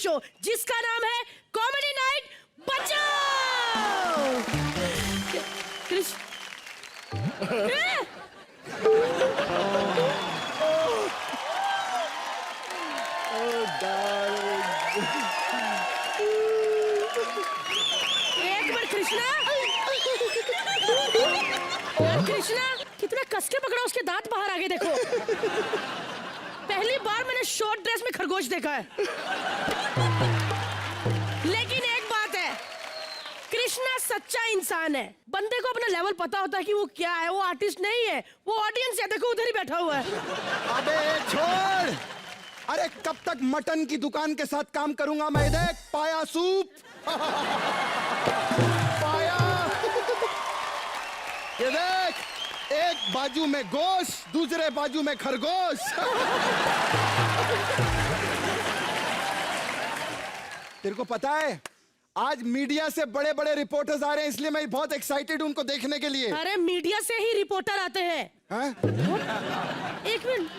Show जिसका नाम है कॉमेडी नाइट बचाओ। एक मिनट कृष्णा, कृष्णा कितना कस के पकड़ा, उसके दांत बाहर आ गए देखो। पहली बार मैंने शॉर्ट ड्रेस में खरगोश देखा है। लेकिन एक बात है, कृष्णा सच्चा इंसान है। बंदे को अपना लेवल पता होता है कि वो क्या है। वो आर्टिस्ट नहीं है, वो ऑडियंस है। देखो उधर ही बैठा हुआ है। अबे छोड़, अरे कब तक मटन की दुकान के साथ काम करूंगा मैं। देख पाया सूप पाया, ये देख, एक बाजू में गोश्त, दूसरे बाजू में खरगोश। तेरे को पता है आज मीडिया से बड़े बड़े रिपोर्टर्स आ रहे हैं, इसलिए मैं बहुत एक्साइटेड हूं उनको देखने के लिए। अरे मीडिया से ही रिपोर्टर आते हैं। एक मिनट,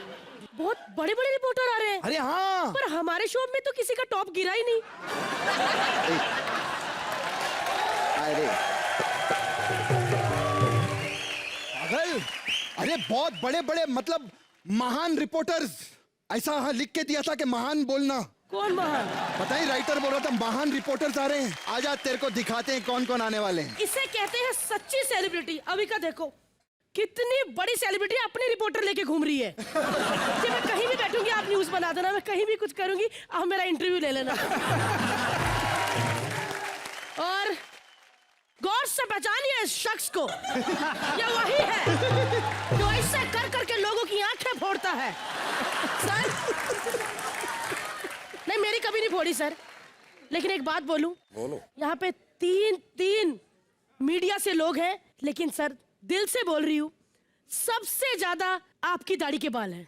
बहुत बड़े बड़े रिपोर्टर आ रहे हैं। अरे हाँ, पर हमारे शो में तो किसी का टॉप गिरा ही नहीं। अरे पागल, अरे बहुत बड़े बड़े मतलब महान रिपोर्टर्स। ऐसा हाँ लिख के दिया था कि महान बोलना। कौन महान? पता ही, राइटर बोल रहा था महान रिपोर्टर्स आ रहे हैं। आजा तेरे को दिखाते हैं कौन कौन आने वाले हैं। इसे कहते हैं सच्ची सेलिब्रिटी। अभी का देखो कितनी बड़ी सेलिब्रिटी अपने रिपोर्टर लेके घूम रही है। कि मैं कहीं भी बैठूंगी आप न्यूज बना देना, मैं कहीं भी कुछ करूंगी आप मेरा इंटरव्यू ले लेना। और गौर से पहचानिए इस शख्स को, ये वही है जो ऐसे कर करके लोगों की आंखें फोड़ता है। सर नहीं, मेरी कभी नहीं फोड़ी सर। लेकिन एक बात बोलूं, बोलो। यहाँ पे तीन मीडिया से लोग हैं, लेकिन सर दिल से बोल रही हूँ, सबसे ज्यादा आपकी दाढ़ी के बाल हैं।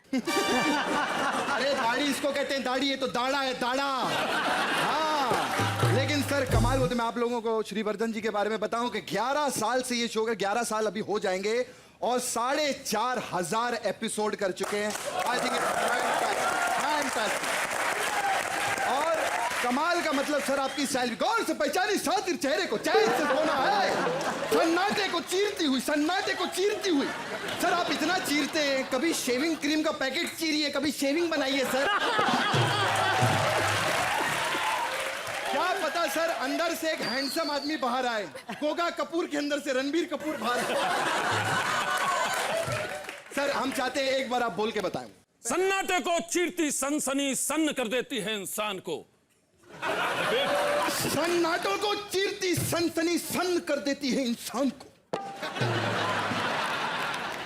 अरे दाढ़ी इसको कहते हैं, दाढ़ी, ये तो दाढ़ा है, दाढ़ा। हाँ, लेकिन सर कमाल होते, मैं आप लोगों को श्रीवर्धन जी के बारे में बताऊं कि 11 साल से ये शो, 11 साल अभी हो जाएंगे और 4,500 एपिसोड कर चुके हैं। आई थिंक और कमाल का मतलब सर आपकी सैलरी, गौर से पहचानी सातिर चेहरे को, चैन से सोना है, सन्नाटे को चीरती हुई, सन्नाटे को चीरती हुई। सर आप इतना चीरते हैं, कभी शेविंग क्रीम का पैकेट चीरिए, कभी शेविंग बनाइए सर। क्या पता सर अंदर से एक हैंडसम आदमी बाहर आए, कोगा कपूर के अंदर से रणबीर कपूर बाहर आए। सर हम चाहते हैं एक बार आप बोल के बताएं। सन्नाटे को चीरती सनसनी सन्न कर देती है इंसान को। सन्नाटों को चीरती सनसनी सन कर देती है इंसान को।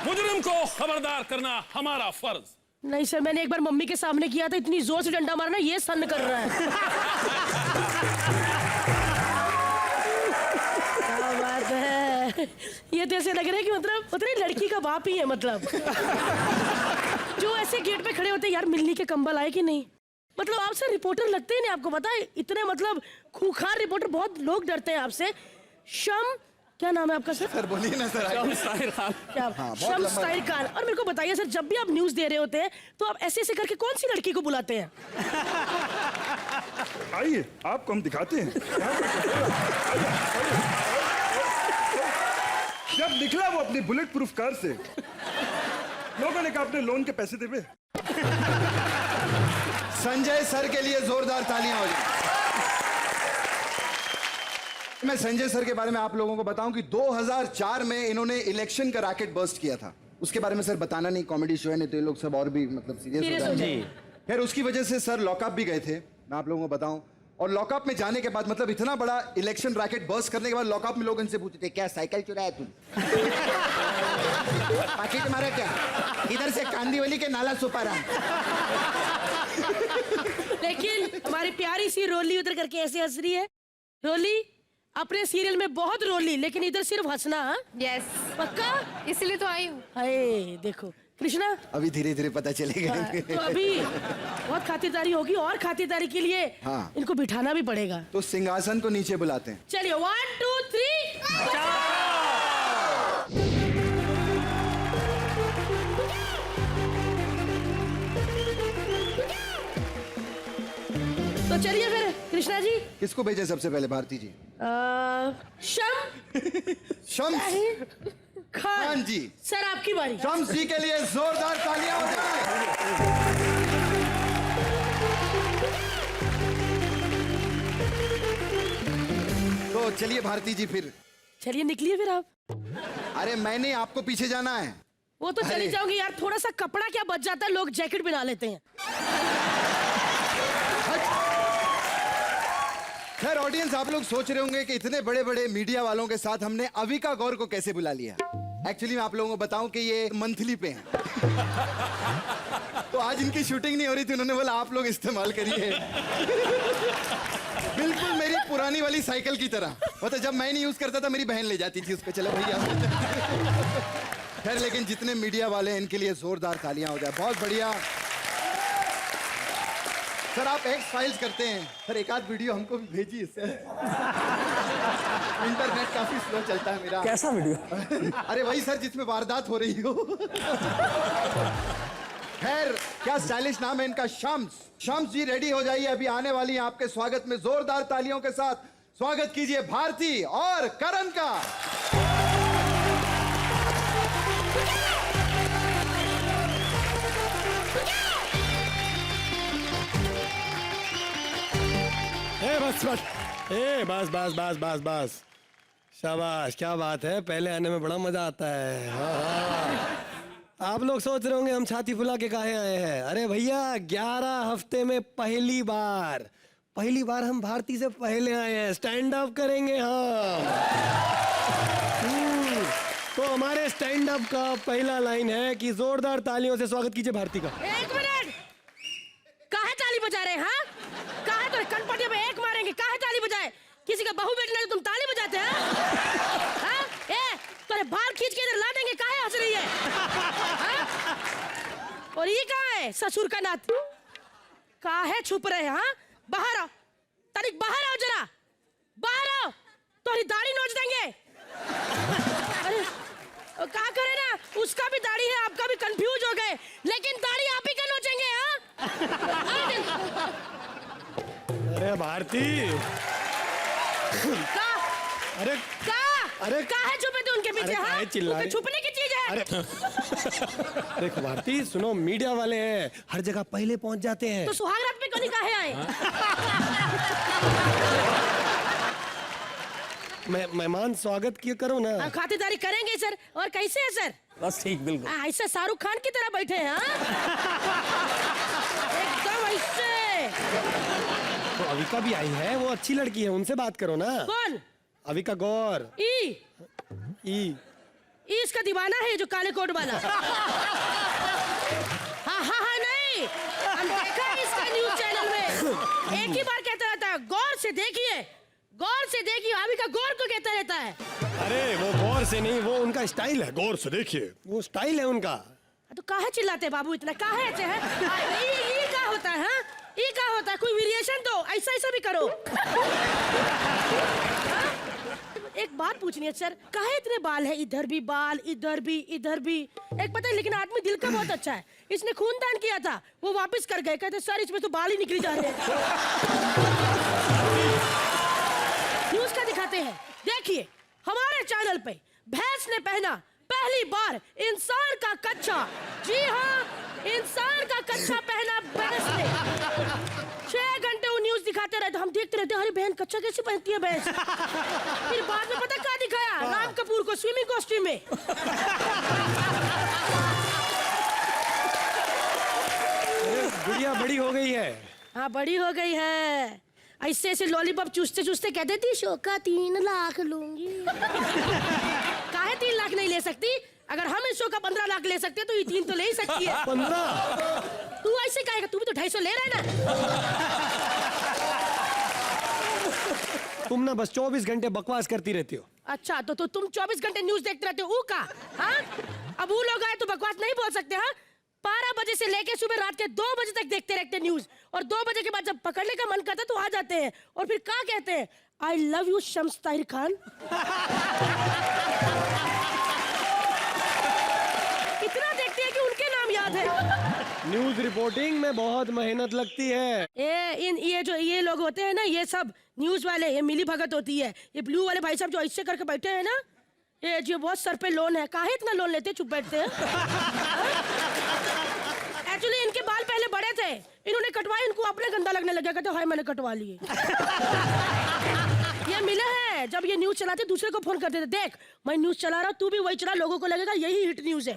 मुजरिम को खबरदार करना हमारा फर्ज। नहीं सर, मैंने एक बार मम्मी के सामने किया था, इतनी जोर से डंडा मारना, ये सन कर रहा है। क्या बात है, ये तो ऐसे लग रहा है कि मतलब पता नहीं लड़की का बाप ही है। मतलब जो ऐसे गेट पे खड़े होते हैं, यार मिलनी के कंबल आए कि नहीं। मतलब आपसे रिपोर्टर लगते ही नहीं, आपको पता है इतने मतलब खूंखार रिपोर्टर, बहुत लोग डरते हैं आपसे। शम, क्या नाम है आपका सर? सर बोलिए ना सर। शम्स ताहिर खान। और मेरे को बताइए सर, जब भी आप न्यूज दे रहे होते हैं तो आप ऐसे ऐसे करके कौन सी लड़की को बुलाते हैं? आइए आपको हम दिखाते हैं। जब निकला वो अपनी बुलेट प्रूफ कार से, लोगों ने कहा अपने लोन के पैसे देवे। संजय सर के लिए जोरदार तालियां हो जाए। मैं संजय सर के बारे में आप लोगों को बताऊं कि 2004 में इन्होंने इलेक्शन का रैकेट बर्स्ट किया था। उसके बारे में सर बताना नहीं, कॉमेडी शो है, नहीं तो ये लोग सब और भी मतलब सीरियस हो जाएंगे। फिर उसकी वजह से सर लॉकअप भी गए थे, मैं आप लोगों को बताऊं। और लॉकअप में जाने के बाद मतलब इतना बड़ा इलेक्शन रैकेट बर्स्ट करने के बाद लॉकअप में लोग इनसे पूछते थे, क्या साइकिल चुराया तू? पाकिट मारा क्या? इधर से कांदीवली के नाला सुपारा। लेकिन हमारी प्यारी सी रोली उधर करके ऐसे हंस रही है। रोली अपने सीरियल में बहुत रोली, लेकिन इधर सिर्फ हंसना। हाँ यस, पक्का? इसलिए तो आई हूँ। हाय देखो कृष्णा, अभी धीरे धीरे पता चलेगा। तो अभी बहुत खातिरदारी होगी, और खातिरदारी के लिए हाँ। इनको बिठाना भी पड़ेगा। तो सिंहासन को नीचे बुलाते हैं। चलिए 1 2 3 तो चलिए फिर कृष्णा जी। किसको भेजे सबसे पहले भारती जी? शम्स खान जी। सर आपकी बारी। शम्स जी के लिए जोरदार तालियां हो जाए। तो चलिए भारती जी फिर। चलिए निकलिए फिर आप। अरे मैंने आपको पीछे जाना है। वो तो चली अरे। जाऊंगी यार, थोड़ा सा कपड़ा क्या बच जाता है, लोग जैकेट बना लेते हैं। खैर ऑडियंस, आप लोग सोच रहे होंगे कि इतने बड़े बड़े मीडिया वालों के साथ हमने अविका गौर को कैसे बुला लिया। एक्चुअली मैं आप लोगों को बताऊं कि ये मंथली पे हैं। तो आज इनकी शूटिंग नहीं हो रही थी, उन्होंने बोला आप लोग इस्तेमाल करिए। बिल्कुल मेरी पुरानी वाली साइकिल की तरह, मतलब जब मैं नहीं यूज करता था मेरी बहन ले जाती थी उसको, चलो भैया। खैर लेकिन जितने मीडिया वाले हैं इनके लिए जोरदार तालियां हो जाए, बहुत बढ़िया। सर आप एक्स फाइल्स करते हैं, सर एक आध वीडियो हमको भी भेजिए सर। इंटरनेट काफी स्लो चलता है मेरा। कैसा वीडियो? अरे वही सर जिसमें वारदात हो रही हो। खैर क्या स्टाइलिश नाम है इनका, शम्स। शम्स जी रेडी हो जाइए, अभी आने वाली हैं आपके स्वागत में। जोरदार तालियों के साथ स्वागत कीजिए भारती और करण का। बस बस बस बस बस शाबाश, क्या बात है। पहले आने में बड़ा मजा आता है। हाँ। आप लोग सोच रहे होंगे हम छाती फुला के काहे आए हैं। अरे भैया 11 हफ्ते में पहली बार हम भारती से पहले आए हैं। स्टैंड अप करेंगे हम। तो हमारे स्टैंड अप का पहला लाइन है कि जोरदार तालियों से स्वागत कीजिए भारती का। एक मिनट, काहे ताली बजा रहे हैं? हाँ, काहे तो कनपटिया में एक मारेंगे, काहे ताली बजाए? किसी का बहू बेटी नहीं तो तुम ताली बजाते हैं? हाँ? ए, तेरे बाल खींच के इधर ला देंगे, काहे हंस रही है? हाँ? और ये कहाँ है ससुर का नात? काहे छुप रहे हैं? हाँ, बाहर आओ, तनिक बाहर आओ जरा, बाहर आओ, तुम्हारी दाढ़ी नोच देंगे। अरे क्या करे ना, उसका भी दाढ़ी है, आपका भी कंफ्यूज हो गए, लेकिन दाढ़ी आप ही का नोचेंगे। हाँ? अरे भारती, अरे अरे काहे छुपे थे उनके पीछे? हाँ, चिल्ला रही? छुपने की चीज है। अरे देखो भारती सुनो, मीडिया वाले हैं, हर जगह पहले पहुंच जाते हैं। तो सुहाग रात पे क्यों नहीं काहे आए? मेहमान स्वागत क्यों करो ना। आप खातिरदारी करेंगे सर। और कैसे है सर? बस ठीक, बिल्कुल ऐसे शाहरुख खान की तरह बैठे हैं। एकदम ऐसे। तो अविका भी आई है, वो अच्छी लड़की है, उनसे बात करो ना। कौन? अविका गौर। ई इसका दीवाना है जो काले कोट वाला। हाँ नहीं, हम देखा है इसका न्यूज चैनल में, एक ही बार कहता रहता है गौर से देखिए, गौर से देखिए। अभी का गौर को कहता रहता है। अरे वो गौर से नहीं, वो उनका स्टाइल है, गौर से देखिए, वो स्टाइल है उनका। तो काहे चिल्लाते बाबू इतना, काहे ऐसे है? ये क्या होता है? हाँ? ये क्या होता है? कोई वेरिएशन दो, ऐसा ऐसा भी करो। एक बात पूछनी है सर, काहे इतने बाल है? इधर भी बाल, इधर भी, इधर भी। एक पता है, लेकिन आदमी दिल का बहुत अच्छा है। इसने खून दान किया था, वो वापस कर गए, कहते सर इसमें तो बाल ही निकल जा रहे हैं। न्यूज का दिखाते हैं, देखिए हमारे चैनल पे भैंस ने पहना पहली बार इंसान का कच्चा। जी हाँ, इंसान का कच्चा पहना भैंस ने। 6 घंटे वो न्यूज दिखाते रहते, हम देखते रहते, अरे बहन कच्चा कैसे पहनती है भैंस? फिर बाद में पता क्या दिखाया? राम कपूर को स्विमिंग कॉस्ट्यूम में। गुड़िया बड़ी हो गई है। हाँ बड़ी हो गई है। ऐसे ऐसे लॉलीपॉप चूसते चूसते कहते थी शोका 3 लाख लूंगी। काहे 3 लाख नहीं ले सकती? अगर हम इस शो का 15 लाख ले सकते तो ये 3 तो ले ही सकती है। 15? तू ऐसे कहेगा, तू भी तो 250 ले रहा है ना। तुम ना बस 24 घंटे बकवास करती रहती हो। अच्छा तो तुम 24 घंटे न्यूज देखते रहते हो का? हाँ, अब वो लोग आए तो बकवास नहीं बोल सकते। हाँ, 12 बजे से लेके सुबह रात के 2 बजे तक देखते रहते न्यूज, और 2 बजे के बाद जब पकड़ने का मन करता तो आ जाते हैं, और फिर क्या कहते हैं? I love you Shams Tahir Khan. इतना देखते हैं कि उनके नाम याद है। न्यूज रिपोर्टिंग में बहुत मेहनत लगती है। ये लोग होते हैं ना, ये सब न्यूज वाले, ये मिली भगत होती है। ये ब्लू वाले भाई साहब जो ऐसे करके बैठे हैं ना, ये जो बहुत सर पे लोन है, काहे इतना लोन लेते चुप बैठते हैं? एक्चुअली इनके बाल पहले बड़े थे, इन्होंने कटवाए, इनको अपने गंदा लगने लगा, कहते हाय मैंने कटवा लिए। ये मिले हैं, जब ये न्यूज चलाते दूसरे को फोन करते थे, देख मैं न्यूज चला रहा हूँ, तू भी वही चला, लोगों को लगेगा यही हिट न्यूज है।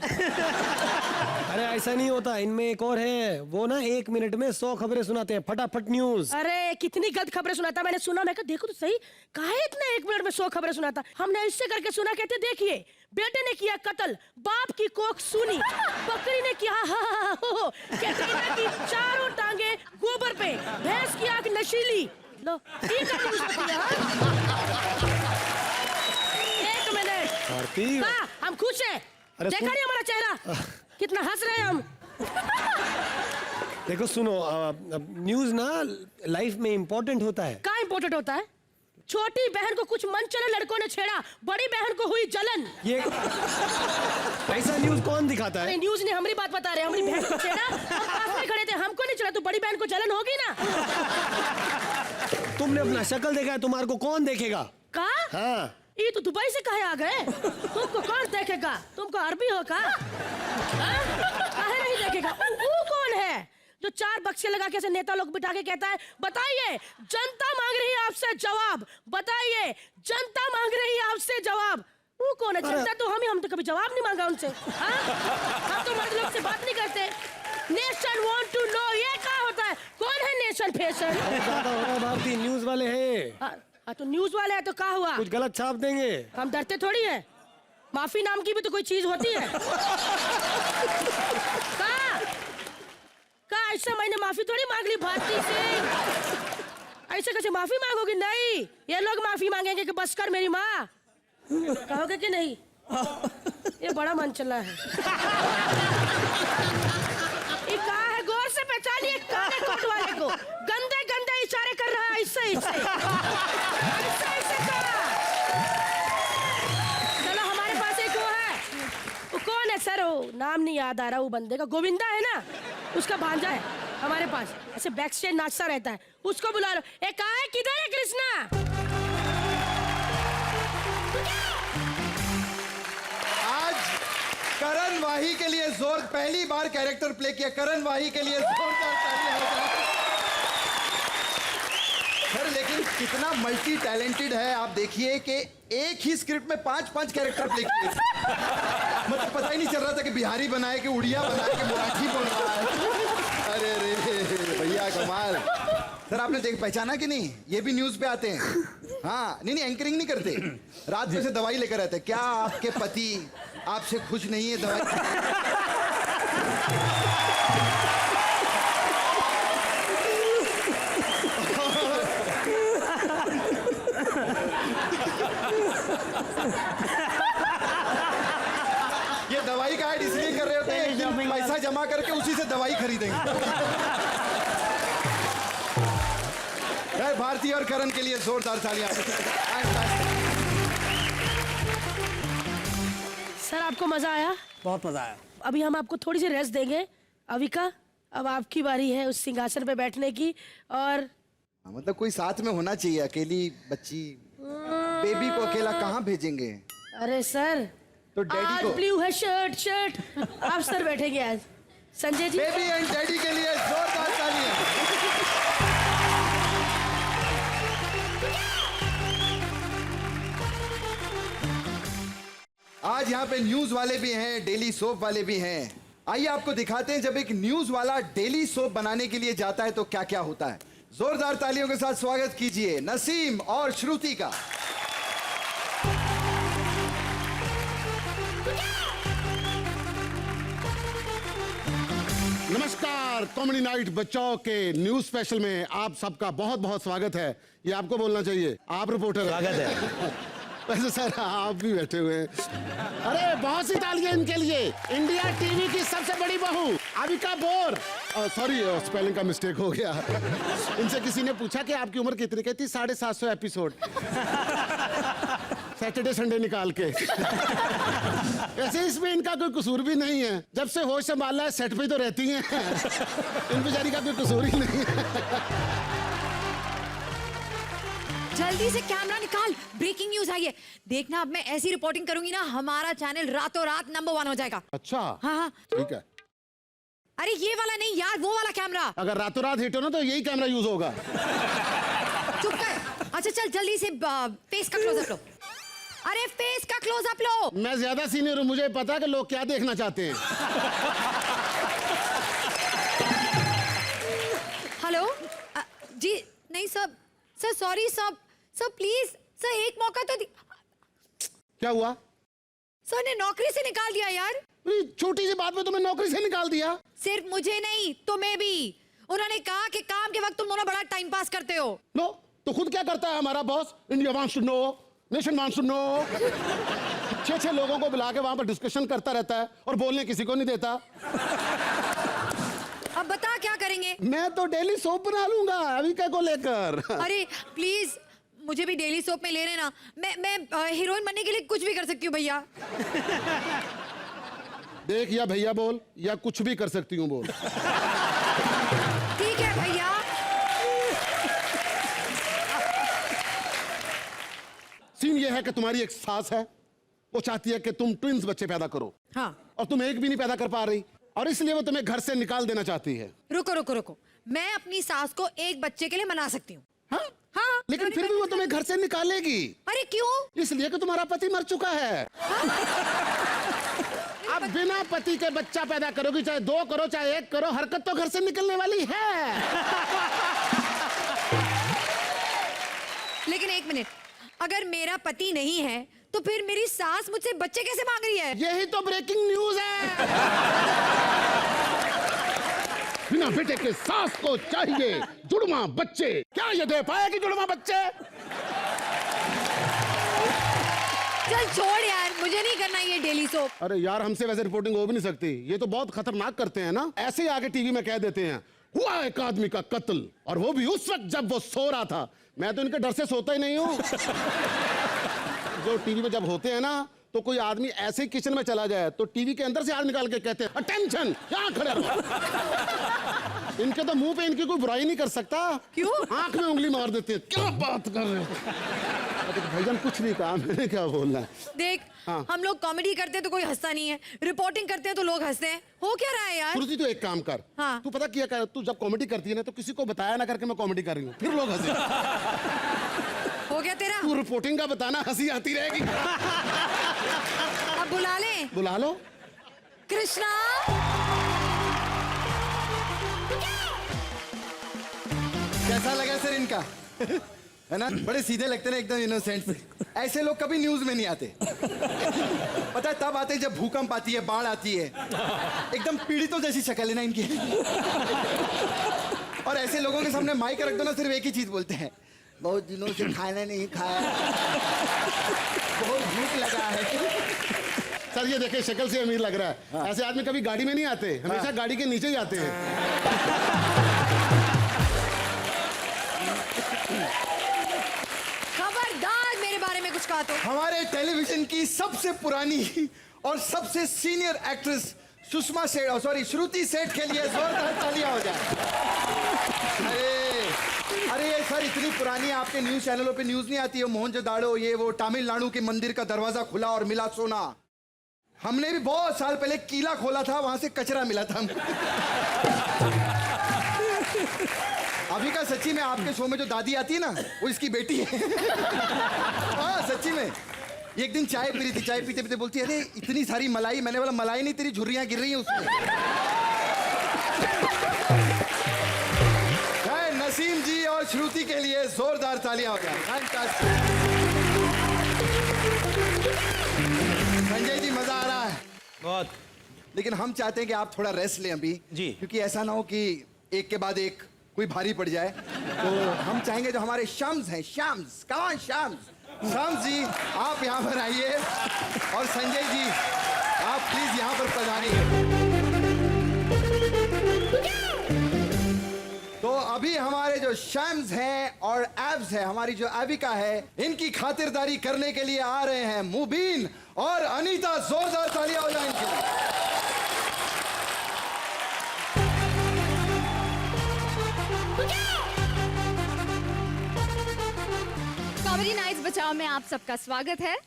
अरे ऐसा नहीं होता, इनमें एक और है, वो ना 1 मिनट में 100 खबरें सुनाते हैं, फटाफट न्यूज। अरे कितनी गलत खबरें सुनाता, मैंने सुना, मैं कहा देखो तो सही, काहे इतना 1 मिनट में 100 खबरें सुनाता। हमने इससे करके सुना, कहते देखिए बेटे ने किया कत्ल, बाप की कोख सुनी, बकरी ने किया कैटरीना की चारों टांगे गोबर पे, भैंस की आंख नशीली। लो ये क्या न्यूज़ होती है, हाँ? 1 मिनट आरती, हम खुश हैं, अरे देखा नहीं हमारा चेहरा कितना हंस रहे हैं हम। देखो सुनो, न्यूज ना लाइफ में इम्पोर्टेंट होता है। क्या इम्पोर्टेंट होता है? छोटी बहन को कुछ मन चले लड़कों ने छेड़ा, बड़ी बहन को हुई जलन। ये ऐसा न्यूज कौन दिखाता है? अरे न्यूज ने हमारी बात बता रहे, हमारी बहन को छेड़ा, हम पास में खड़े थे, हमको नहीं चला, तो बड़ी बहन को जलन होगी ना। तुमने अपना शक्ल देखा है, तुम्हारे को कौन देखेगा? का? हाँ, ये तो दुबई से कहे आ गए, तुमको कौन देखेगा? तुमको अरबी हो का? काहे नहीं देखेगा? वो कौन है जो 4 बक्से लगा के ऐसे नेता लोग बिठा के कहता है बताइए जनता मांग रही है आपसे जवाब, बताइए जनता मांग रही है आपसे जवाब। वो कौन है? जनता तो हम तो कभी जवाब नहीं मांगा उनसे, हाँ? हम तो मर्द लोग से बात नहीं करते। नेशन वांट टू नो, ये क्या होता है? कौन है नेशन फेशन? भारतीय न्यूज वाले हैं। तो न्यूज वाले हैं तो क्या हुआ? कुछ गलत छाप देंगे। हम डरते थोड़ी है, माफी नाम की भी तो कोई चीज होती है। का ऐसे मैंने माफी थोड़ी मांग ली भारती से, ऐसे कैसे माफी मांगोगी? नहीं, ये लोग माफी मांगेंगे कि बस कर मेरी माँ, कहोगे कि नहीं? ये बड़ा मन चला है। ये कहाँ है? गौर से पहचानिए काले कोट वाले को, गंदे गंदे इशारे कर रहा है, इससे चलो हमारे पास एक वो है, वो कौन है सर? वो नाम नहीं याद आ रहा, वो बंदे का, गोविंदा है ना, उसका भांजा है हमारे पास, ऐसे बैक स्टेज नाचता रहता है, उसको बुला लो। ए कहाँ है, किधर है कृष्णा? आज करण वाही के लिए जोर, पहली बार कैरेक्टर प्ले किया, करण वाही के लिए जोरदार तालियां हो जाए। सर लेकिन कितना मल्टी टैलेंटेड है, आप देखिए कि एक ही स्क्रिप्ट में 5-5 कैरेक्टर प्ले किए। मतलब पता ही नहीं चल रहा था कि बिहारी बनाए कि उड़िया बनाए कि मराठी बोल रहा है। अरे रे भैया कमाल। सर आपने पहचाना कि नहीं, ये भी न्यूज पे आते हैं। हाँ नहीं एंकरिंग नहीं करते, रात में से दवाई लेकर आते हैं। क्या आपके पति आपसे खुश नहीं है? दवाई ये दवाई का ऐड इसलिए कर रहे होते हैं कि पैसा जमा करके उसी से दवाई खरीदेंगे। भारती और करण के लिए जोरदार तालियां। सर आपको मजा आया? बहुत मजा आया। अभी हम आपको थोड़ी सी रेस्ट देंगे। अविका अब आपकी बारी है उस सिंहासन पे बैठने की। और मतलब कोई साथ में होना चाहिए, अकेली बच्ची बेबी को अकेला कहाँ भेजेंगे? अरे सर तो डैडी आज को ब्लू है शर्ट आप सर बैठेंगे आज। Sanjay ji baby and daddy के लिए जोरदार तालियां। आज यहाँ पे न्यूज वाले भी हैं, डेली सोप वाले भी हैं। आइए आपको दिखाते हैं जब एक न्यूज वाला डेली सोप बनाने के लिए जाता है तो क्या क्या होता है। जोरदार तालियों के साथ स्वागत कीजिए नसीम और श्रुति का। नमस्कार, कॉमेडी नाइट बचाओ के न्यूज स्पेशल में आप सबका बहुत बहुत स्वागत है। ये आपको बोलना चाहिए, आप रिपोर्टर स्वागत है। वैसे सर आप भी बैठे हुए हैं। अरे बहुत सी तालियां इनके लिए। इंडिया टीवी की सबसे बड़ी बहू अविका बोर, सॉरी स्पेलिंग का मिस्टेक हो गया। इनसे किसी ने पूछा कि आपकी उम्र कितनी, कहती 750 एपिसोड। सैटरडे संडे निकाल के। ऐसे इसमें इनका कोई कसूर भी नहीं है, जब से होश संभाला है सेट पे तो रहती हैं। इन बेचारी का कोई कसूर ही नहीं है। जल्दी से कैमरा निकाल, ब्रेकिंग न्यूज आई है। देखना अब मैं ऐसी रिपोर्टिंग करूंगी ना, हमारा चैनल रातों रात नंबर 1 हो जाएगा। अच्छा हाँ हाँ। ठीक है। अरे ये वाला नहीं यार, वो वाला कैमरा। अगर रातों रात हिट हो ना तो यही कैमरा यूज होगा। चुप कर। अच्छा चल जल्दी से फेस का क्लोजअप लो। अरे फेस का क्लोजअप लो। मैं ज्यादा सीनियर हूँ, मुझे पता है कि लोग क्या देखना चाहते हैं। हेलो जी नहीं sir, sir sorry sir, sir please sir एक मौका तो क्या हुआ? सर ने नौकरी से निकाल दिया यार। अरे छोटी सी बात में तुम्हें नौकरी से निकाल दिया? सिर्फ मुझे नहीं, तुम्हें भी। उन्होंने कहा कि काम के वक्त तुम दोनों बड़ा टाइम पास करते हो। नो तो खुद क्या करता है हमारा boss? India wants to know, nation wants to know. 6 लोगों को बुला के वहां पर डिस्कशन करता रहता है और बोलने किसी को नहीं देता। अब बता क्या करेंगे? मैं तो डेली सोप बना लूंगा अविका को लेकर। अरे प्लीज मुझे भी डेली सोप में ले लेना। मैं हीरोइन बनने के लिए कुछ भी कर सकती हूँ भैया। देख या भैया बोल या कुछ भी कर सकती हूँ बोल। ठीक है भैया। सीन ये है कि तुम्हारी एक सास है, वो चाहती है कि तुम ट्विंस बच्चे पैदा करो। हाँ। और तुम एक भी नहीं पैदा कर पा रही, और इसलिए वो तुम्हें घर से निकाल देना चाहती है। रुको रुको रुको, मैं अपनी सास को एक बच्चे के लिए मना सकती हूँ। हाँ? हाँ, लेकिन फिर भी वो तुम्हें घर से निकालेगी। अरे क्यों? इसलिए कि तुम्हारा पति मर चुका है। अब बिना पति के बच्चा पैदा करोगी, चाहे 2 करो चाहे 1 करो, हरकत तो घर से निकलने वाली है। लेकिन एक मिनट, अगर मेरा पति नहीं है तो फिर मेरी सास मुझसे बच्चे कैसे मांग रही है? यही तो ब्रेकिंग न्यूज है। बिना बेटे के सास को चाहिए जुड़वा बच्चे। क्या ये दे पाएगी जुड़वा बच्चे? चल छोड़ यार, मुझे नहीं करना ये डेली सोप। अरे यार हमसे वैसे रिपोर्टिंग हो भी नहीं सकती, ये तो बहुत खतरनाक करते हैं ना। ऐसे ही आगे टीवी में कह देते हैं हुआ एक आदमी का कत्ल, और वो भी उस वक्त जब वो सो रहा था। मैं तो इनके डर से सोता ही नहीं हूँ। जो टीवी में जब होते हैं ना, तो कोई आदमी ऐसे ही किचन में चला जाए तो टीवी के अंदर से हाथ निकाल के कहते हैं अटेंशन, यहाँ खड़े रहो। इनके तो मुंह पे इनकी कोई बुराई नहीं कर सकता। क्यों? आंख में उंगली मार देते हैं। क्या बात कर रहे हो? तो भाईजान कुछ नहीं कहा, मैंने क्या बोलना है। देख हाँ। हम लोग कॉमेडी करते हैं तो कोई हंसता नहीं है, रिपोर्टिंग करते हैं तो लोग हंसते हैं। हो क्या रहा है यार? श्रुति तो एक काम कर, हाँ। तू पता क्या कर, तू जब कॉमेडी करती है ना तो किसी को बताया ना करके मैं कॉमेडी कर रही हूँ, फिर लोग हंसे। हो गया तेरा? तू रिपोर्टिंग का बताना, हंसी आती रहेगी। अब बुला ले। बुला लो। कृष्णा कैसा लगा सर इनका? है ना, बड़े सीधे लगते हैं एकदम इनोसेंट। ऐसे लोग कभी न्यूज में नहीं आते। पता है तब आते जब भूकंप आती है, बाढ़ आती है। एकदम पीड़ितों जैसी शक्ल है ना इनकी। और ऐसे लोगों के सामने माइक रख दो ना, सिर्फ एक ही चीज बोलते हैं, बहुत दिनों से खाना नहीं खाया, बहुत भूख लगा है। सर ये देखे शक्ल से अमीर लग रहा है। हाँ। ऐसे आदमी कभी गाड़ी में नहीं आते, हमेशा हाँ। गाड़ी के नीचे ही आते हैं। खबरदार मेरे बारे में कुछ कहा तो। हमारे टेलीविजन की सबसे पुरानी और सबसे सीनियर एक्ट्रेस सुषमा सेठ, सॉरी श्रुति सेठ के लिए जोरदार तालियां हो जाए। अरे ये सर इतनी पुरानी आपके न्यूज चैनलों पे न्यूज नहीं आती है, मोहनजोदाड़ो ये वो तमिलनाडु के मंदिर का दरवाजा खुला और मिला सोना। हमने भी बहुत साल पहले किला खोला था, वहां से कचरा मिला था। अभी का सच्ची में आपके शो में जो दादी आती है ना, वो इसकी बेटी है। हाँ सच्ची में। एक दिन चाय पी रही थी, चाय पीते पीते बोलती है, अरे इतनी सारी मलाई। मैंने बोला मलाई नहीं, तेरी झुर्रियां गिर रही हैं उसमें। नसीम जी और श्रुति के लिए जोरदार तालियां हो जाए। संजय जी मजा आ रहा है बहुत। लेकिन हम चाहते हैं कि आप थोड़ा रेस्ट लें अभी जी, क्योंकि ऐसा ना हो कि एक के बाद एक कोई भारी पड़ जाए। तो हम चाहेंगे जो हमारे शाम्स हैं, शाम्स कौन, शाम्स जी आप यहाँ पर आइए, और संजय जी आप प्लीज यहाँ पर पधारिए। तो अभी हमारे जो जो शैम्स हैं और एब्स है, हमारी जो एविका है, इनकी खातिरदारी करने के लिए आ रहे हैं मुबीन और अनीता। जोरदार तालियां हो जाए इनके लिए। कॉमेडी नाइट्स बचाओ में आप सबका स्वागत है।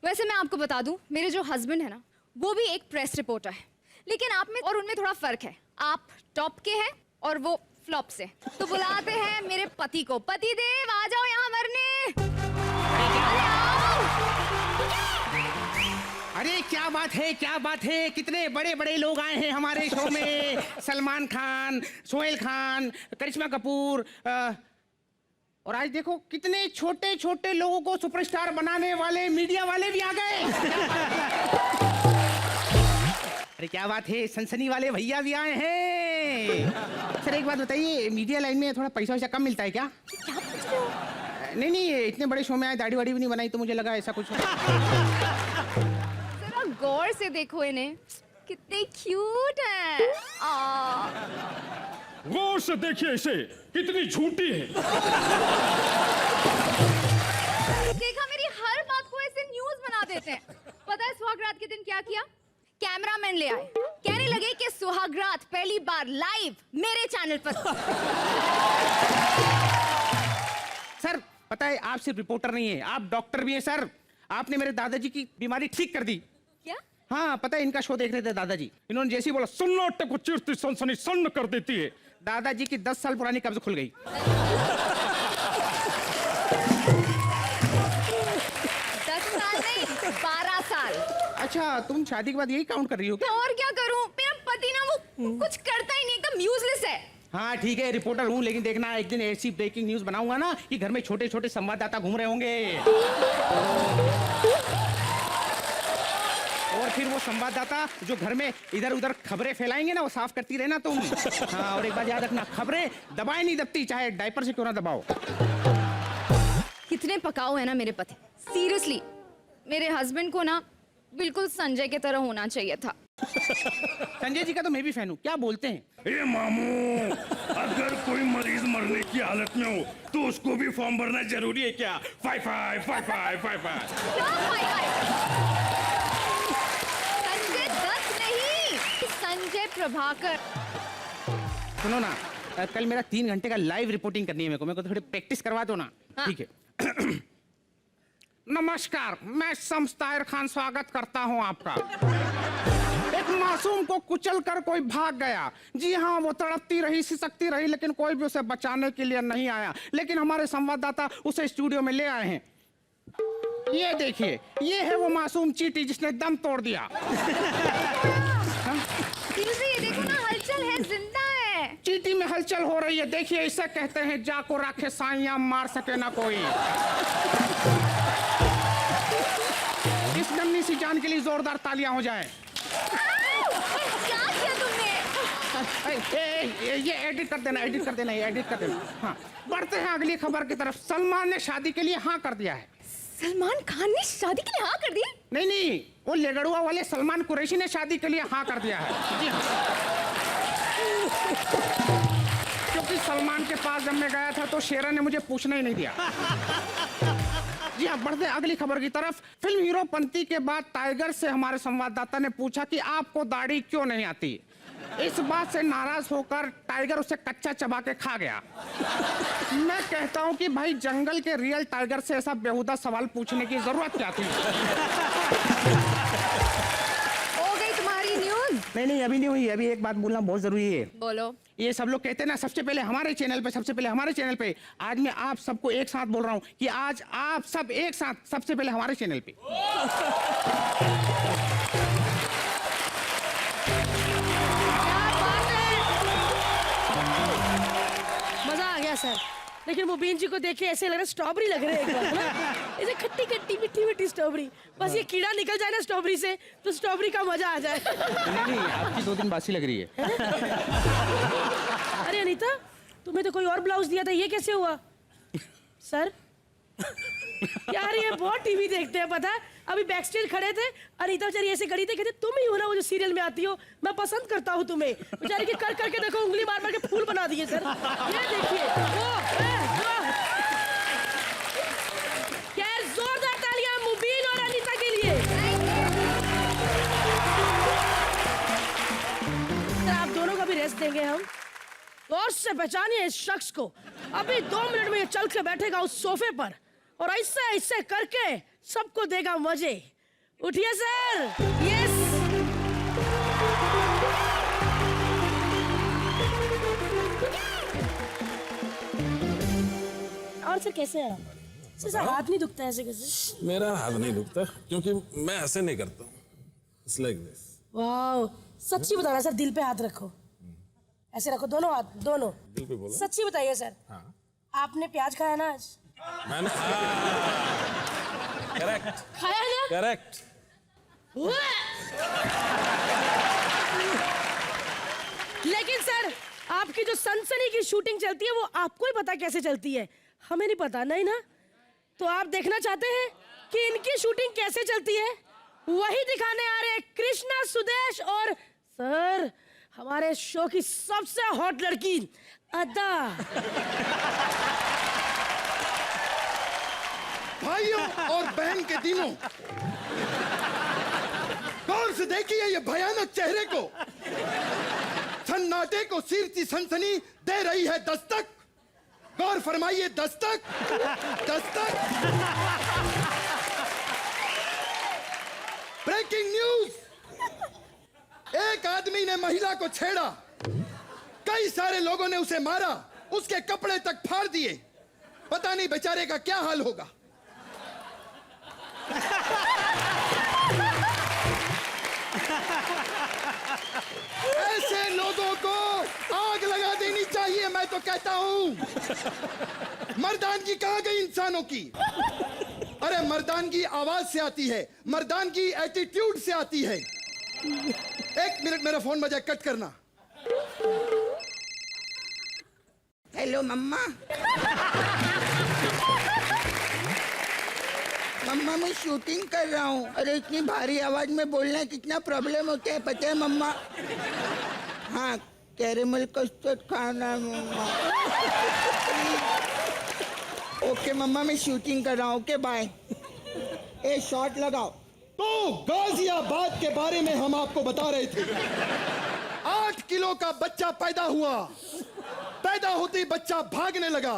वैसे मैं आपको बता दूं, मेरे जो हस्बैंड है ना, वो भी एक प्रेस रिपोर्टर है, लेकिन आप में और उनमें थोड़ा फर्क है। आप टॉप के हैं और वो फ्लॉप से। तो बुलाते हैं मेरे पति को। पति देव, आ जाओ यहाँ मरने। अरे आओ। अरे क्या बात है, क्या बात है, कितने बड़े बड़े लोग आए हैं हमारे शो में। सलमान खान, सोहेल खान, करिश्मा कपूर, और आज देखो कितने छोटे छोटे लोगों को सुपरस्टार बनाने वाले मीडिया वाले भी आ गए। अरे क्या बात है, सनसनी वाले भैया भी आए हैं। सर एक बात बताइए, मीडिया लाइन में थोड़ा पैसा वैसा कम मिलता है क्या? नहीं नहीं, इतने बड़े शो में आए, दाढ़ी वाड़ी भी नहीं बनाई, तो मुझे लगा ऐसा कुछ। जरा गौर से देखो इन्हें, कितने क्यूट हैं। गौर से देखिए इसे, कितनी झूठी है। देखा, मेरी हर बात को ऐसे न्यूज बना देते हैं। पता है सुहागरात के दिन क्या किया? कैमरामैन ले आए, कहने लगे कि सुहागरात पहली बार लाइव मेरे चैनल पर। सर पता है, आप सिर्फ रिपोर्टर नहीं है, आप डॉक्टर भी हैं सर। आपने मेरे दादाजी की बीमारी ठीक कर दी। क्या? हाँ, पता है, इनका शो देख रहे थे दादाजी, इन्होंने जैसे ही बोला सन्नाटे को चीरती सनसनी सन्न कर देती है, दादाजी की 10 साल पुरानी कब्ज खुल गई। 10 साल नहीं, 12 साल। अच्छा, तुम शादी के बाद यही काउंट कर रही हो क्या? और क्या करूं, मेरा पति ना वो कुछ करता ही नहीं, एकदम यूजलेस है। हाँ ठीक है, रिपोर्टर हूँ, लेकिन देखना एक दिन ऐसी ब्रेकिंग न्यूज बनाऊंगा ना कि घर में छोटे छोटे संवाददाता घूम रहे होंगे, और फिर वो संवाददाता जो घर में इधर उधर खबरें फैलाएंगे ना, वो साफ करती रहना तुम। हाँ, और एक बात याद रखना, खबरें दबाए नहीं दबती, चाहे डायपर से क्यों ना दबाओ। कितने पकाऊ है ना मेरे पति, सीरियसली। मेरे हस्बैंड को ना बिल्कुल संजय के तरह होना चाहिए था। संजय जी का तो मैं भी फैन हूँ, क्या बोलते हैं? ए मामू, अगर कोई मरीज मरने की हालत में हो तो उसको भी फॉर्म भरना जरूरी है क्या? 5-5, 5-5, 5-5। क्या 5-5? संजय दत्त नहीं, संजय प्रभाकर। सुनो ना, कल मेरा 3 घंटे का लाइव रिपोर्टिंग करनी है, मेरे को थोड़ी प्रैक्टिस करवा दो ना। हाँ। ठीक है। नमस्कार, मैं शम्स ताहिर खान स्वागत करता हूं आपका। एक मासूम को कुचल कर कोई भाग गया। जी हाँ, वो तड़पती रही, सिसकती रही, लेकिन कोई भी उसे बचाने के लिए नहीं आया। लेकिन हमारे संवाददाता उसे स्टूडियो में ले आए हैं। ये देखिए, ये है वो मासूम चींटी जिसने दम तोड़ दिया। ये देखो ना, हलचल है, जिंदा है। चींटी में हलचल हो रही है, देखिए, इसे कहते हैं जाको राखे साइयां, मार सके ना कोई। इस नन्ही सी जान के लिए जोरदार तालियां हो जाए। क्या किया तुमने? ये एडिट कर देना, एडिट कर देना, ये एडिट कर देना। हाँ, बढ़ते हैं अगली खबर की तरफ। सलमान ने शादी के लिए हाँ कर दिया है। सलमान खान ने शादी के लिए हाँ कर दी? नहीं नहीं, वो लेगड़ुआ वाले सलमान कुरैशी ने शादी के लिए हाँ कर दिया है। जी हाँ, क्योंकि सलमान के पास जब मैं गया था तो शेरा ने मुझे पूछना ही नहीं दिया। जी हाँ, बढ़ते अगली खबर की तरफ। फिल्म हीरोपंती के बाद टाइगर से हमारे संवाददाता ने पूछा कि आपको दाढ़ी क्यों नहीं आती। इस बात से नाराज होकर टाइगर उसे कच्चा चबा के खा गया। मैं कहता हूं कि भाई, जंगल के रियल टाइगर से ऐसा बेहुदा सवाल पूछने की जरूरत क्या थी? हो गई तुम्हारी न्यूज़? नहीं नहीं, अभी नहीं हुई, अभी एक बात बोलना बहुत जरूरी है। बोलो। ये सब लोग कहते हैं ना, सबसे पहले हमारे चैनल पे, सबसे पहले हमारे चैनल पे। आज मैं आप सबको एक साथ बोल रहा हूँ कि आज आप सब एक साथ सबसे पहले हमारे चैनल पे। मजा आ गया सर, लेकिन मुबीन जी को देख के ऐसे लग रहा है स्ट्रॉबेरी लग रहे हैं एक बार ना, ऐसे खट्टी खट्टी मीठी मीठी स्ट्रॉबेरी। बस ये कीड़ा निकल जाए ना स्ट्रॉबेरी से तो स्ट्रॉबेरी का मजा आ जाए। नहीं, आपकी 2 दिन बासी लग रही है। अरे अनीता, तुम्हें तो कोई और ब्लाउज दिया था, ये कैसे हुआ? सर यार ये बहुत टीवी देखते हैं पता है। अभी बैक स्टेज खड़े थे, अनीता बेचारी ऐसे खड़ी थी, कहते तुम ही हो ना वो जो सीरियल में आती हो, मैं पसंद करता हूँ तुम्हें। बेचारी की कर करके देखो उंगली मार मार के फूल बना दिए सर। ये देखिए क्या जोरदार तालियां मुबीन और अनीता के लिए। सर आप दोनों का भी रेस्ट देंगे हम। गौर से पहचानिए इस शख्स को। अभी 2 मिनट में ये चल के बैठेगा उस सोफे पर और ऐसे ऐसे करके सबको देगा मजे। उठिए सर। यस और सर कैसे हैं आप? सर हाथ नहीं दुखता ऐसे कैसे? मेरा हाथ नहीं दुखता क्योंकि मैं ऐसे नहीं करता हूँ। It's like this. वाह सच्ची बताना सर, दिल पे हाथ रखो, ऐसे रखो दोनों हाथ, दोनों दिल पे बोलो। सच्ची बताइए सर। हाँ। आपने प्याज खाया ना आज? मैंने करेक्ट खाया ना? करेक्ट। लेकिन सर आपकी जो सनसनी की शूटिंग चलती है वो आपको ही पता कैसे चलती है, हमें नहीं पता, नहीं ना? तो आप देखना चाहते हैं कि इनकी शूटिंग कैसे चलती है? वही दिखाने आ रहे हैं कृष्णा सुदेश और सर हमारे शो की सबसे हॉट लड़की अदा। भाइयों और बहन के दिनों, गौर से देखिए ये भयानक चेहरे को। सन्नाटे को चीरती सनसनी दे रही है दस्तक। गौर फरमाइए, दस्तक दस्तक। ब्रेकिंग न्यूज, एक आदमी ने महिला को छेड़ा, कई सारे लोगों ने उसे मारा, उसके कपड़े तक फाड़ दिए। पता नहीं बेचारे का क्या हाल होगा। ऐसे लोगों को आग लगा देनी चाहिए, मैं तो कहता हूं। मर्दानगी कहां गई इंसानों की? अरे मर्दानगी आवाज से आती है, मर्दानगी एटीट्यूड से आती है। 1 मिनट मेरा फोन बजा, कट करना। हेलो मम्मा। मम्मा मैं शूटिंग कर रहा हूँ। अरे इतनी भारी आवाज में बोलना कितना प्रॉब्लम होता है पता है मम्मा? हाँ कैरेमल कस्टर्ड खाना है मम्मा। ओके मम्मा मैं शूटिंग कर रहा हूँ। Okay bye. ए शॉट लगाओ। तो गाजियाबाद के बारे में हम आपको बता रहे थे। 8 किलो का बच्चा पैदा हुआ, पैदा होते ही बच्चा भागने लगा।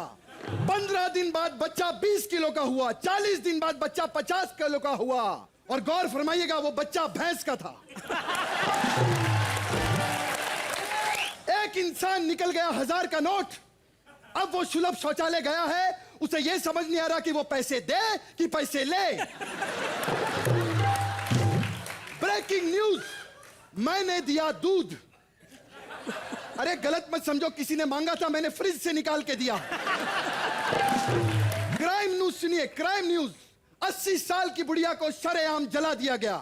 15 दिन बाद बच्चा 20 किलो का हुआ, 40 दिन बाद बच्चा 50 किलो का हुआ। और गौर फरमाइएगा वो बच्चा भैंस का था। एक इंसान निकल गया 1000 का नोट। अब वो सुलभ शौचालय गया है, उसे ये समझ नहीं आ रहा कि वो पैसे दे कि पैसे ले। ब्रेकिंग न्यूज, मैंने दिया दूध। अरे गलत मत समझो, किसी ने मांगा था, मैंने फ्रिज से निकाल के दिया। क्राइम न्यूज सुनिए, क्राइम न्यूज। 80 साल की बुढ़िया को शरेआम जला दिया गया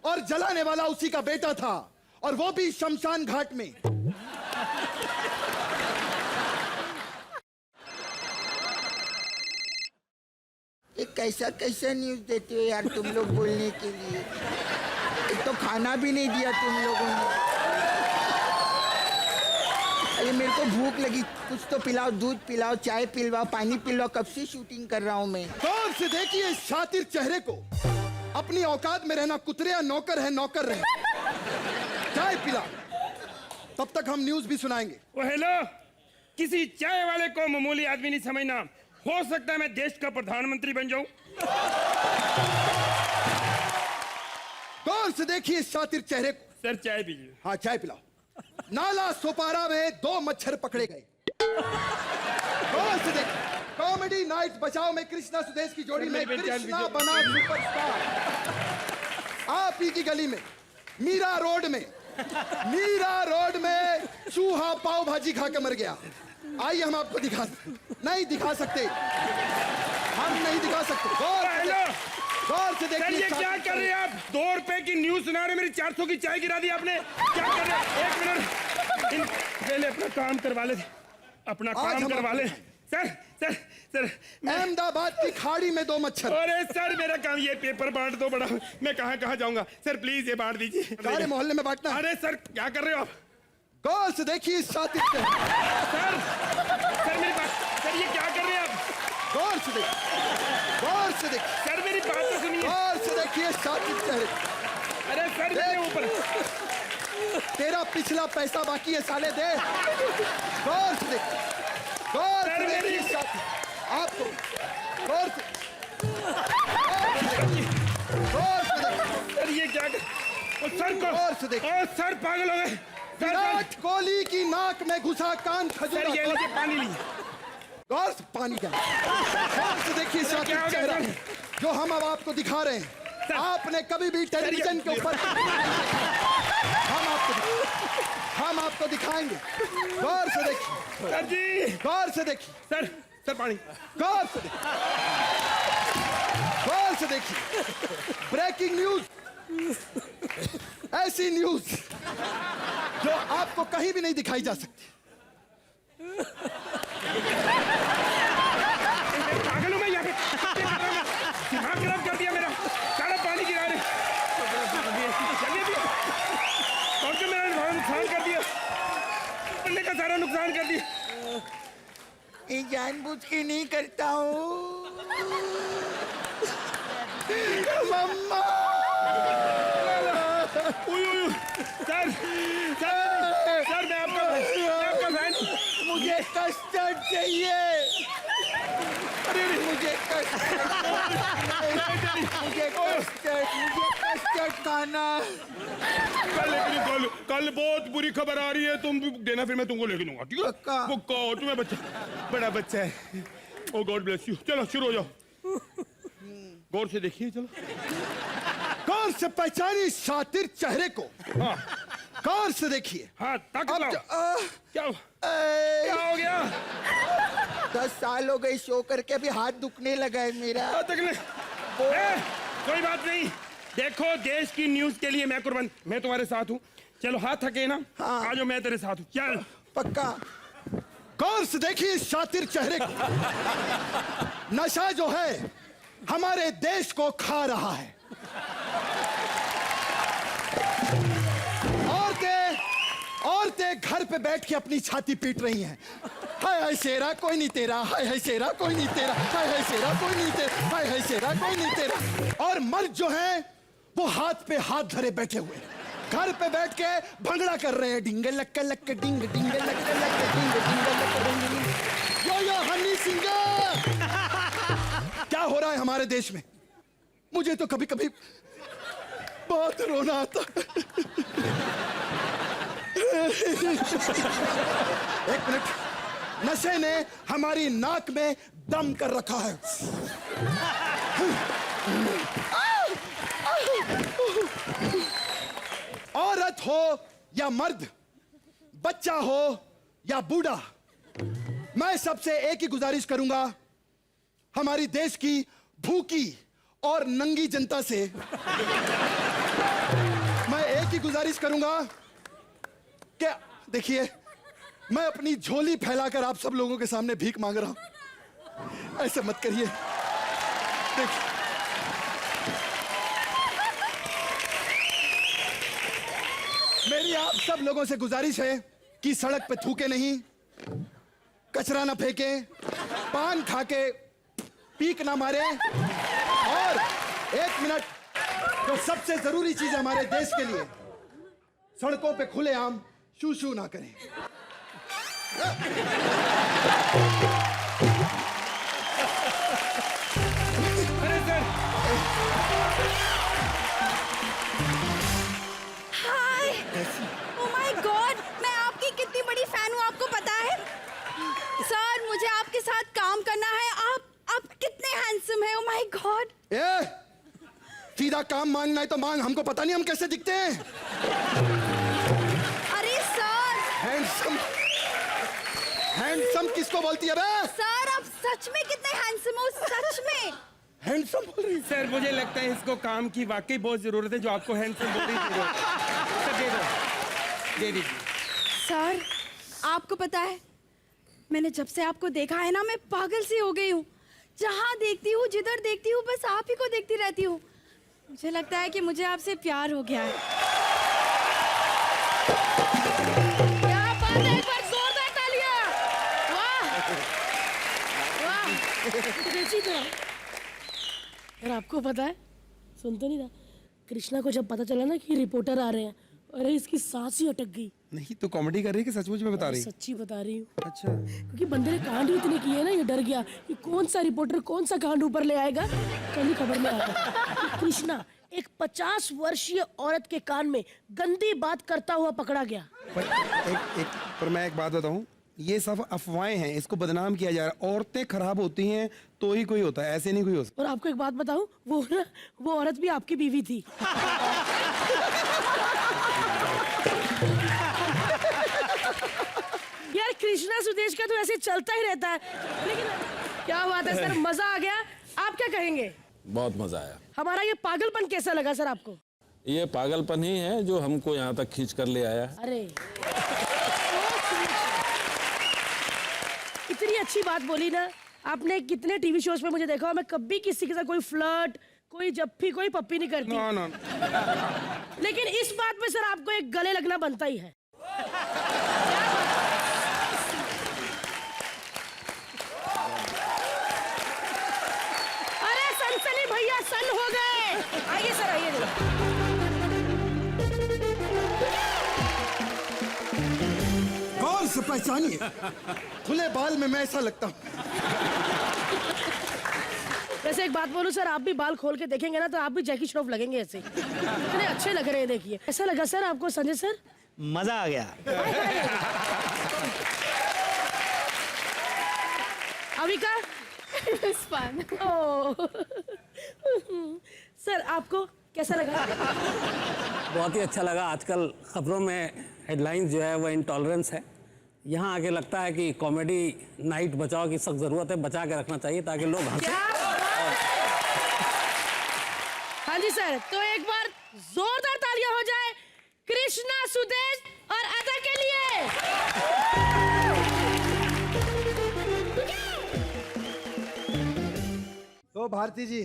और जलाने वाला उसी का बेटा था, और वो भी शमशान घाट में। ये कैसा कैसा न्यूज देते हो यार तुम लोग बोलने के लिए? एक तो खाना भी नहीं दिया तुम लोगों ने। अरे मेरे को भूख लगी, कुछ तो पिलाओ, दूध पिलाओ, चाय पिलवाओ, पानी पिलवाओ। कब से शूटिंग कर रहा हूँ मैं। गौर से देखिए इस शातिर चेहरे को। अपनी औकात में रहना, कुतरिया नौकर है, नौकर रहे। चाय पिला, तब तक हम न्यूज भी सुनाएंगे। ओ हेलो, किसी चाय वाले को मामूली आदमी नहीं समझना। हो सकता है मैं देश का प्रधानमंत्री बन जाऊं। गौर से देखिए इस शातिर चेहरे को। सर चाय पीजिए। हाँ चाय पिलाओ। नाला सोपारा में 2 मच्छर पकड़े गए। गौर से देखिए, कॉमेडी नाइट बचाओ में कृष्णा सुदेश की जोड़ी में कृष्णा बना सुपरस्टार। आप ही की गली में, मीरा रोड में चूहा पाव भाजी खा के मर गया। आइए हम आपको नहीं दिखा सकते, हम नहीं दिखा सकते। गौर से देखिए। ये क्या कर रहे हैं आप? 2 रुपए की न्यूज सुना रहे, मेरी 400 की चाय गिरा दी आपने। क्या कर रहे हैं? 1 मिनट, पहले अपना काम करवा ले, अपना काम करवा ले। सर सर सर अहमदाबाद की खाड़ी में 2 मच्छर। अरे सर मेरा काम ये पेपर बांट दो बड़ा, मैं कहाँ कहाँ जाऊंगा सर, प्लीज ये बांट दीजिए। सारे मोहल्ले में बांटना है। अरे सर क्या कर रहे हो आप? गौर से देखिए इस शातिर चेहरे। सर मेरी बात, सर ये क्या कर रहे हैं आप? गौर से देखिए, गौर से देखिए, सर मेरी बात तो सुनिए। गौर से देखिए शातिर चेहरे। अरे सर मेरे ऊपर, तेरा पिछला पैसा बाकी है साले, दे। गौर से देखिए, गौर से देखिए शातिर। आपको गौर से, गौर से देखिए। सर ये क्या कर, ओ सर को, गौर से देखिए। ओ सर पागल हो गए। विराट कोहली की नाक में घुसा कान खजूरा। सर ये लीजिए पानी लीजिए। गौर से पानी क्या, गौर से देखिए शातिर चेहरा जो हम अब आपको दिखा रहे हैं। आपने कभी भी टेलीविजन के ऊपर हम आपको दिखाएंगे। गौर से देखिए सर जी, गौर से देखिए सर सर पानी, गौर से देखिए, गौर से देखिए। ब्रेकिंग न्यूज, ऐसी न्यूज जो आपको कहीं भी नहीं दिखाई जा सकती। पागल हूँ मैं यहाँ पे, दिमाग खराब कर दिया मेरा, सारा पानी गिरा रहे। चलिए भी, और जो मेरा नुकसान कर दिया, पढ़ने का सारा नुकसान कर दिया। ये जानबूझ के नहीं करता हूँ। मम्मा, सर सर सर मैं आपका फैन। मुझे कस्टर्ड चाहिए। मुझे कस्टर्ड, मुझे कस्टर्ड खाना। कल बहुत बुरी खबर आ रही है, तुम देना फिर मैं तुमको लेके दूंगा, ठीक है? पक्का। पक्का। तुम्हें बच्चा, बड़ा बच्चा है। ओ गॉड ब्लेस यू। चलो शुरू हो जाओ। गौर से देखिए, चलो गौर से पहचानिए शातिर चेहरे को। हाँ गौर से देखिए। हाँ ताकत अब लाओ। क्या हो गया? 10 साल हो गए शो करके, अभी हाथ दुखने लगा है मेरा। कोई बात नहीं, देखो देश की न्यूज के लिए मैं कुर्बान, मैं तुम्हारे साथ हूँ। चलो हाथ थके ना, हाँ। आज मैं तेरे साथ हूँ, चल। पक्का। गौर से देखिए इस शातिर चेहरे को। नशा जो है हमारे देश को खा रहा है। औरतें घर पे बैठ के अपनी छाती पीट रही हैं। हाय हाय शेरा कोई नहीं तेरा, हाय हाय शेरा कोई नहीं तेरा, हाय हाय शेरा कोई नहीं तेरा, हाय हाय शेरा कोई नहीं तेरा। और मर्द जो हैं वो हाथ पे हाथ धरे बैठे हुए घर पे बैठ के भंगड़ा कर रहे हैं। डिंगे लक्के लक्के डिंग, डिंगे लक्के लक्के डिंग, डिंगे लक्के डिंग। यो हनी सिंगर, क्या हो रहा है हमारे देश में? मुझे तो कभी कभी बहुत रोना आता। एक मिनट, नशे ने हमारी नाक में दम कर रखा है। औरत हो या मर्द, बच्चा हो या बूढ़ा, मैं सबसे एक ही गुजारिश करूंगा, हमारी देश की भूखी और नंगी जनता से मैं एक ही गुजारिश करूंगा कि देखिए, मैं अपनी झोली फैलाकर आप सब लोगों के सामने भीख मांग रहा हूं, ऐसे मत करिए। देखिए, मेरी आप सब लोगों से गुजारिश है कि सड़क पे थूके नहीं, कचरा ना फेंके, पान खा के पीक ना मारे, और एक मिनट, जो सबसे जरूरी चीज है हमारे देश के लिए, सड़कों पे खुलेआम शू शू ना करें। हाय, ओह माय गॉड, मैं आपकी कितनी बड़ी फैन हूँ, आपको पता है? सर, मुझे आपके साथ काम करना है। आप कितने हैंडसम हैं, ओह माय गॉड। सीधा काम मांगना है तो मांग, हमको पता नहीं हम कैसे दिखते हैं। अरे सर, हैंडसम, हैंडसम किसको बोलती है बे? सर आप सच में कितने हैंडसम हो, सच में। हैंडसम बोल रही? सर मुझे लगता है इसको काम की वाकई बहुत जरूरत है, जो आपको हैंडसम बोल रही थी। सर दे दो, दे दीजिए। सर, आपको पता है मैंने जब से आपको देखा है ना, मैं पागल सी हो गई हूँ। जहाँ देखती हूँ, जिधर देखती हूँ, बस आप ही को देखती रहती हूँ। मुझे लगता है कि मुझे आपसे प्यार हो गया है। क्या बात है, एक बार जोरदार तालियां। वाह वाह, कैसी था यार। आपको पता है, सुन तो नहीं था, कृष्णा को जब पता चला ना कि रिपोर्टर आ रहे हैं, अरे इसकी सांस ही अटक गई। नहीं तो कॉमेडी कर रही है कि सचमुच में बता रही? सच्ची बता रही हूँ। अच्छा। क्योंकि बंदे ने कांड ही इतने किए ना, ये डर गया कि कौन सा रिपोर्टर कौन सा कांड ऊपर ले आएगा। कल ही खबर में आया कृष्णा एक 50 वर्षीय औरत के कान में गंदी बात करता हुआ पकड़ा गया। पर मैं एक बात बताऊं, ये सब अफवाहें हैं, इसको बदनाम किया जा रहा है। औरतें खराब होती हैं तो ही कोई होता है, ऐसे नहीं कोई हो सकता। और आपको एक बात बताऊं, वो औरत भी आपकी बीवी थी। यार कृष्णा सुदेश का तो ऐसे चलता ही रहता है, लेकिन क्या बात है सर, मजा आ गया। आप क्या कहेंगे? बहुत मजा आया। हमारा ये पागलपन कैसा लगा सर आपको? ये पागलपन ही है जो हमको यहाँ तक खींच कर ले आया है। अरे इतनी अच्छी बात बोली ना आपने। कितने टीवी शोज पे मुझे देखा, मैं कभी किसी के साथ कोई फ्लर्ट, कोई जप्फी, कोई पप्पी नहीं करती। नो। लेकिन इस बात में सर आपको एक गले लगना बनता ही है। अरे सनसनी भैया सन हो गए। आइए सर, आइए। कौन से पहचानिए, खुले बाल में मैं ऐसा लगता हूँ। वैसे एक बात बोलूं सर, आप भी बाल खोल के देखेंगे ना तो आप भी जैकी श्रॉफ लगेंगे ऐसे। इतने अच्छे लग रहे हैं, देखिए। ऐसा लगा सर आपको संजय सर? मजा आ गया। अविका? सर आपको कैसा लगा? बहुत ही अच्छा लगा। आजकल खबरों में हेडलाइंस जो है वो इंटॉलरेंस है। यहाँ आके लगता है कि कॉमेडी नाइट बचाओ की सख्त जरूरत है, बचा के रखना चाहिए ताकि लोग हंसें। हाँ जी सर, तो एक बार जोरदार तालियां हो जाए कृष्णा सुदेश और अदा के लिए। तो भारती जी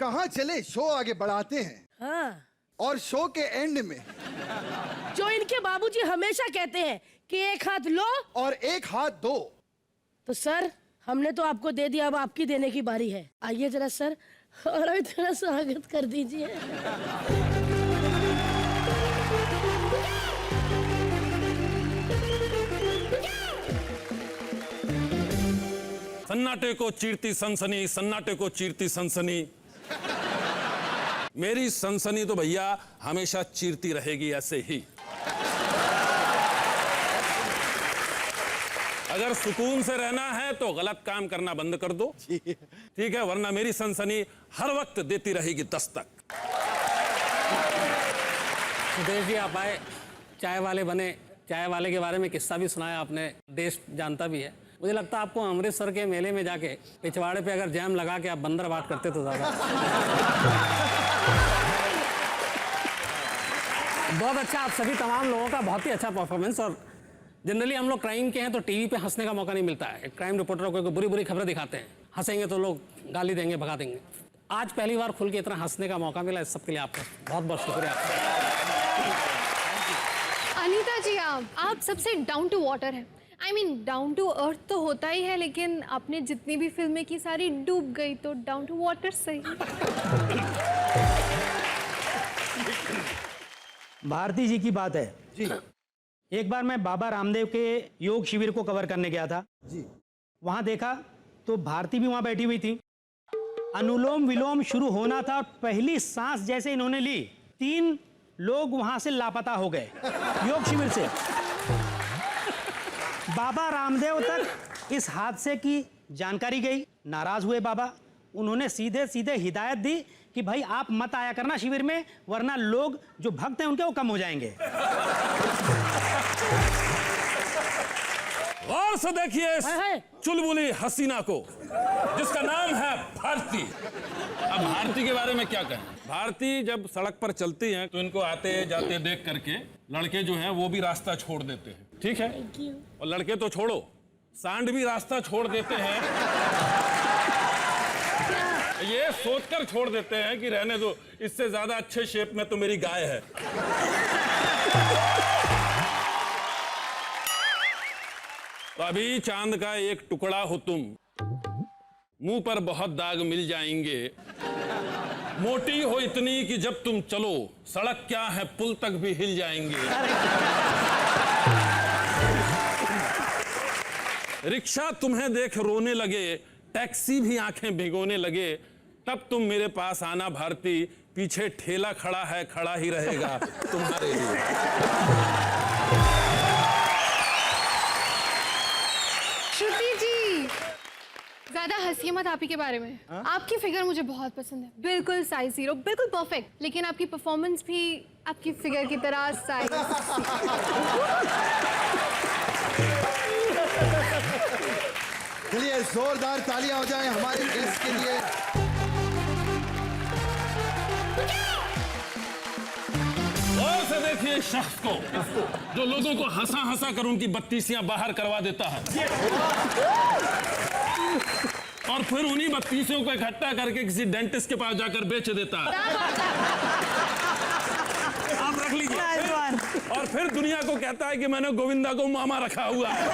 कहाँ चले, शो आगे बढ़ाते हैं। हाँ, और शो के एंड में जो इनके बाबूजी हमेशा कहते हैं कि एक हाथ लो और एक हाथ दो, तो सर हमने तो आपको दे दिया, अब आपकी देने की बारी है। आइए जरा सर, और अभी थोड़ा स्वागत कर दीजिए। सन्नाटे को चीरती सनसनी, सन्नाटे को चीरती सनसनी। मेरी सनसनी तो भैया हमेशा चीरती रहेगी ऐसे ही। अगर सुकून से रहना है तो गलत काम करना बंद कर दो, ठीक है, वरना मेरी सनसनी हर वक्त देती रहेगी दस्तक। सुदेश जी आप आए, चाय वाले बने, चाय वाले के बारे में किस्सा भी सुनाया आपने, देश जानता भी है। मुझे लगता है आपको अमृतसर के मेले में जाके पिछवाड़े पे अगर जैम लगा के आप बंदर बात करते तो ज्यादा। बहुत अच्छा, आप सभी तमाम लोगों का बहुत ही अच्छा परफॉर्मेंस। और जनरली हम लोग क्राइम के हैं तो टीवी पे हंसने का मौका नहीं मिलता है। क्राइम रिपोर्टर को बुरी बुरी खबरें दिखाते हैं, हंसेंगे तो लोग गाली देंगे, भगा देंगे। आज पहली बार खुल के इतना हंसने का मौका मिला, इस सब के लिए आपका बहुत बहुत शुक्रिया। अनीता जी, आप सबसे डाउन टू वाटर हैं। I mean, down to earth तो होता ही है, लेकिन आपने जितनी भी फिल्में की सारी डूब गई, तो डाउन टू वाटर सही। भारती जी की बात है जी। एक बार मैं बाबा रामदेव के योग शिविर को कवर करने गया था जी। वहां देखा तो भारती भी वहां बैठी हुई थी। अनुलोम विलोम शुरू होना था, पहली सांस जैसे इन्होंने ली, 3 लोग वहां से लापता हो गए योग शिविर से। बाबा रामदेव तक इस हादसे की जानकारी गई, नाराज हुए बाबा। उन्होंने सीधे सीधे हिदायत दी कि भाई आप मत आया करना शिविर में, वरना लोग जो भक्त हैं उनके वो कम हो जाएंगे। गौर से देखिए हाय हाय। चुलबुली हसीना को। जिसका नाम है भारती। अब भारती के बारे में क्या कहें? भारती जब सड़क पर चलती हैं तो इनको आते जाते देख करके लड़के जो हैं वो भी रास्ता छोड़ देते हैं, ठीक है? और लड़के तो छोड़ो, सांड भी रास्ता छोड़ देते हैं। ये सोचकर छोड़ देते हैं कि रहने दो, इससे ज्यादा अच्छे शेप में तो मेरी गाय है। तो अभी चांद का एक टुकड़ा हो तुम, मुंह पर बहुत दाग मिल जाएंगे, मोटी हो इतनी कि जब तुम चलो सड़क क्या है पुल तक भी हिल जाएंगे। रिक्शा तुम्हें देख रोने लगे, टैक्सी भी आंखें भिगोने लगे, तब तुम मेरे पास आना भारती, पीछे ठेला खड़ा है, खड़ा ही रहेगा तुम्हारे लिए। श्रुति जी, ज्यादा हंसिए मत आप ही के बारे में। आपकी फिगर मुझे बहुत पसंद है, बिल्कुल साइज 0, बिल्कुल परफेक्ट। लेकिन आपकी परफॉर्मेंस भी आपकी फिगर की तरह साइज। चलिए जोरदार तालियां हो जाएं हमारे गेस्ट के लिए। और से देखिए शख्स को जो लोगों को हंसा हंसा कर उनकी बत्तीसियां बाहर करवा देता है और फिर उन्हीं बत्तीसियों को इकट्ठा करके किसी डेंटिस्ट के पास जाकर बेच देता है। आप रख लीजिए। और फिर दुनिया को कहता है कि मैंने गोविंदा को मामा रखा हुआ है।